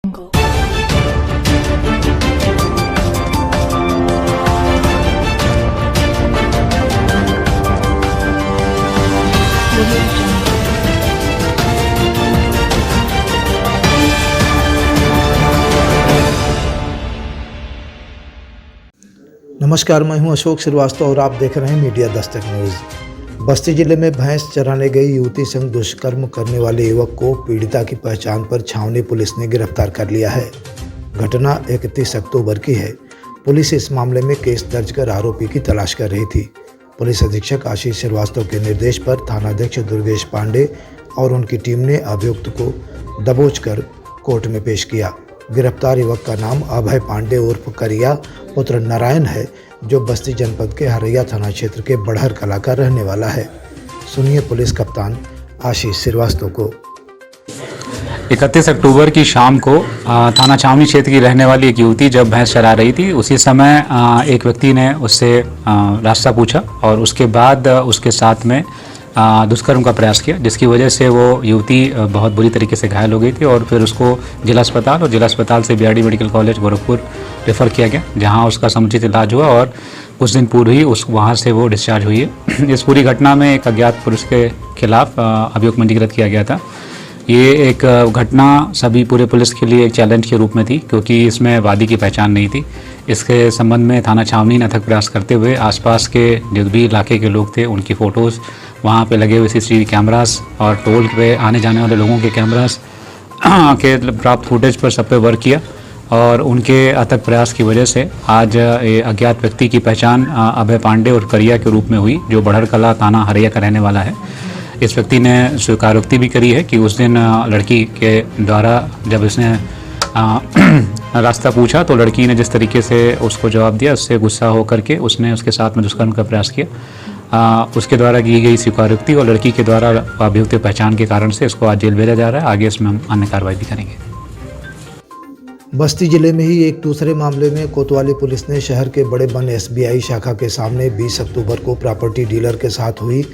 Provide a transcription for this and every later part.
नमस्कार, मैं हूं अशोक श्रीवास्तव और आप देख रहे हैं मीडिया दस्तक न्यूज़। बस्ती जिले में भैंस चराने गई युवती संग दुष्कर्म करने वाले युवक को पीड़िता की पहचान पर छावनी पुलिस ने गिरफ्तार कर लिया है। घटना 31 अक्टूबर की है। पुलिस इस मामले में केस दर्ज कर आरोपी की तलाश कर रही थी। पुलिस अधीक्षक आशीष श्रीवास्तव के निर्देश पर थानाध्यक्ष दुर्गेश पांडे और उनकी टीम ने अभियुक्त को दबोच कर कोर्ट में पेश किया। गिरफ्तार युवक का नाम अभय पांडे उर्फ करिया पुत्र नारायण है, जो बस्ती जनपद के हरैया थाना क्षेत्र के बढ़हर कला का रहने वाला है। सुनिए पुलिस कप्तान आशीष श्रीवास्तव को। 31 अक्टूबर की शाम को थाना छावनी क्षेत्र की रहने वाली एक युवती जब भैंस चरा रही थी, उसी समय एक व्यक्ति ने उससे रास्ता पूछा और उसके बाद उसके साथ में दुष्कर्म का प्रयास किया, जिसकी वजह से वो युवती बहुत बुरी तरीके से घायल हो गई थी और फिर उसको जिला अस्पताल और जिला अस्पताल से BRD medical college Gorakhpur refer किया गया, जहां उसका समुचित इलाज हुआ और कुछ दिन पूर्व ही वहां से वो डिस्चार्ज हुई है। इस पूरी घटना में एक अज्ञात पुरुष के खिलाफ अभियोग पंजीकृत किया गया था। ये एक घटना सभी पूरे पुलिस के लिए एक चैलेंज के रूप में थी, क्योंकि इसमें वादी की पहचान नहीं थी। इसके संबंध में थाना छावनी ने अथक प्रयास करते हुए आसपास के जो भी इलाके के लोग थे उनकी फ़ोटोज़, वहाँ पे लगे हुए सीसीटीवी कैमरास और टोल पे आने जाने वाले लोगों के कैमरास के प्राप्त फुटेज पर सब पे वर्क किया और उनके अथक प्रयास की वजह से आज ये अज्ञात व्यक्ति की पहचान अभय पांडे और करिया के रूप में हुई, जो बढ़हर कला थाना हरैया का रहने वाला है। इस व्यक्ति ने स्वीकारोक्ति भी करी है कि उस दिन लड़की के द्वारा जब इसने रास्ता पूछा तो लड़की ने जिस तरीके से उसको जवाब दिया, उससे गुस्सा होकर के उसने उसके साथ में दुष्कर्म का प्रयास किया। उसके द्वारा की गई स्वीकारोक्ति और लड़की के द्वारा अभियुक्त पहचान के कारण से इसको आज जेल भेजा जा रहा है। आगे इसमें हम अन्य कार्रवाई भी करेंगे। बस्ती जिले में ही एक दूसरे मामले में कोतवाली पुलिस ने शहर के बड़े बन SBI शाखा के सामने 20 अक्टूबर को प्रॉपर्टी डीलर के साथ हुई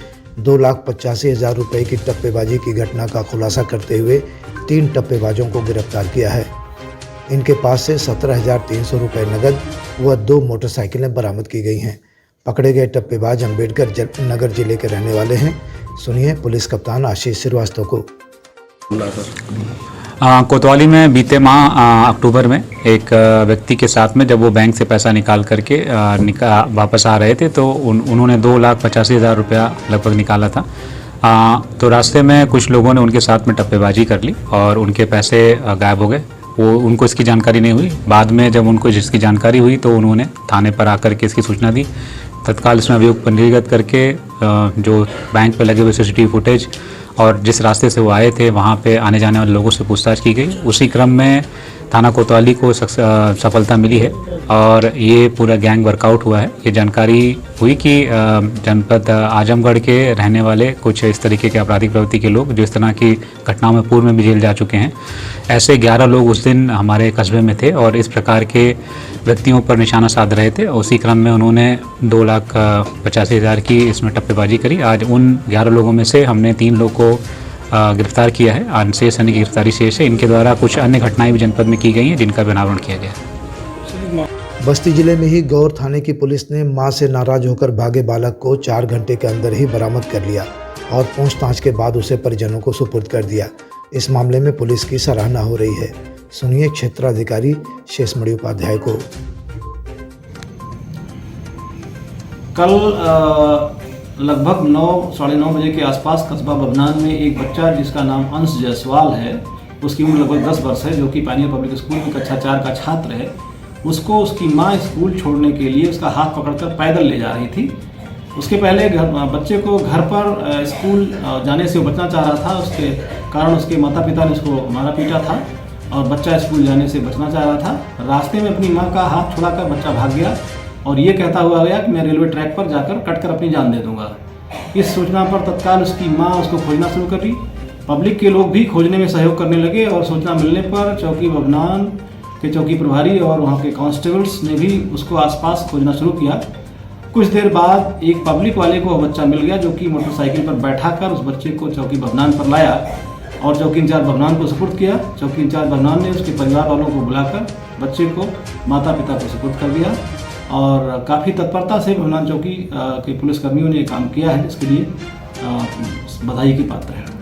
2,85,000 रुपये की टप्पेबाजी की घटना का खुलासा करते हुए 3 टप्पेबाजों को गिरफ्तार किया है। इनके पास से 17,300 रुपये नकद व 2 मोटरसाइकिलें बरामद की गई हैं। पकड़े गए टप्पेबाज अम्बेडकर नगर जिले के रहने वाले हैं। सुनिए पुलिस कप्तान आशीष श्रीवास्तव को। कोतवाली में बीते माह अक्टूबर में एक व्यक्ति के साथ में जब वो बैंक से पैसा निकाल करके वापस आ रहे थे तो उन्होंने 2,85,000 रुपया लगभग निकाला था। तो रास्ते में कुछ लोगों ने उनके साथ में टप्पेबाजी कर ली और उनके पैसे गायब हो गए। उनको इसकी जानकारी नहीं हुई। बाद में जब उनको जिसकी जानकारी हुई तो उन्होंने थाने पर आकर के इसकी सूचना दी। तत्काल इसमें अभियोग पंजीकृत करके जो बैंक पर लगे हुए सीसीटीवी फुटेज और जिस रास्ते से वो आए थे वहाँ पे आने जाने वाले लोगों से पूछताछ की गई। उसी क्रम में थाना कोतवाली को सफलता मिली है और ये पूरा गैंग वर्कआउट हुआ है। ये जानकारी हुई कि जनपद आजमगढ़ के रहने वाले कुछ इस तरीके के आपराधिक प्रवृत्ति के लोग जो इस तरह की घटनाओं में पूर्व में भी जेल जा चुके हैं, ऐसे 11 लोग उस दिन हमारे कस्बे में थे और इस प्रकार के व्यक्तियों पर निशाना साध रहे थे। उसी क्रम में उन्होंने 2,85,000 की इसमें टप्पेबाजी करी। आज उन 11 लोगों में से हमने 3 लोग को गिरफ्तार किया है। अनशेष अन्य की गिरफ्तारी शेष है। इनके द्वारा कुछ अन्य घटनाएं भी जनपद में की गई हैं जिनका भी अनावरण किया गया। बस्ती जिले में ही गौर थाने की पुलिस ने मां से नाराज होकर भागे बालक को 4 घंटे के अंदर ही बरामद कर लिया और पूछताछ के बाद उसे परिजनों को सुपुर्द कर दिया। इस मामले में पुलिस की सराहना हो रही है। सुनिए क्षेत्राधिकारी शेषमणि उपाध्याय को। कल लगभग 9-9:30 बजे के आसपास कस्बा बभनान में एक बच्चा जिसका नाम अंश जायसवाल है, उसकी उम्र लगभग 10 वर्ष है, जो कि पानिया पब्लिक स्कूल में कक्षा 4 का छात्र है, उसको उसकी माँ स्कूल छोड़ने के लिए उसका हाथ पकड़कर पैदल ले जा रही थी। उसके पहले बच्चे को घर पर स्कूल जाने से वो बचना चाह रहा था, उसके कारण उसके माता पिता ने उसको मारा पीटा था और बच्चा स्कूल जाने से बचना चाह रहा था। रास्ते में अपनी माँ का हाथ छुड़ाकर बच्चा भाग गया और ये कहता हुआ गया कि मैं रेलवे ट्रैक पर जाकर कटकर अपनी जान दे दूंगा। इस सूचना पर तत्काल उसकी माँ उसको खोजना शुरू कर दी। पब्लिक के लोग भी खोजने में सहयोग करने लगे और सूचना मिलने पर चौकी बभनान के चौकी प्रभारी और वहाँ के कांस्टेबल्स ने भी उसको आसपास खोजना शुरू किया। कुछ देर बाद एक पब्लिक वाले को बच्चा मिल गया जो कि मोटरसाइकिल पर बैठाकर उस बच्चे को चौकी बभनान पर लाया और चौकी इंचार्ज बभनान को सुपुर्द किया। चौकी इंचार्ज बभनान ने उसके परिवार वालों को बुलाकर बच्चे को माता पिता को सुपुर्द कर दिया और काफ़ी तत्परता से बभनान चौकी के पुलिसकर्मियों ने ये काम किया है, इसके लिए बधाई की पात्र है।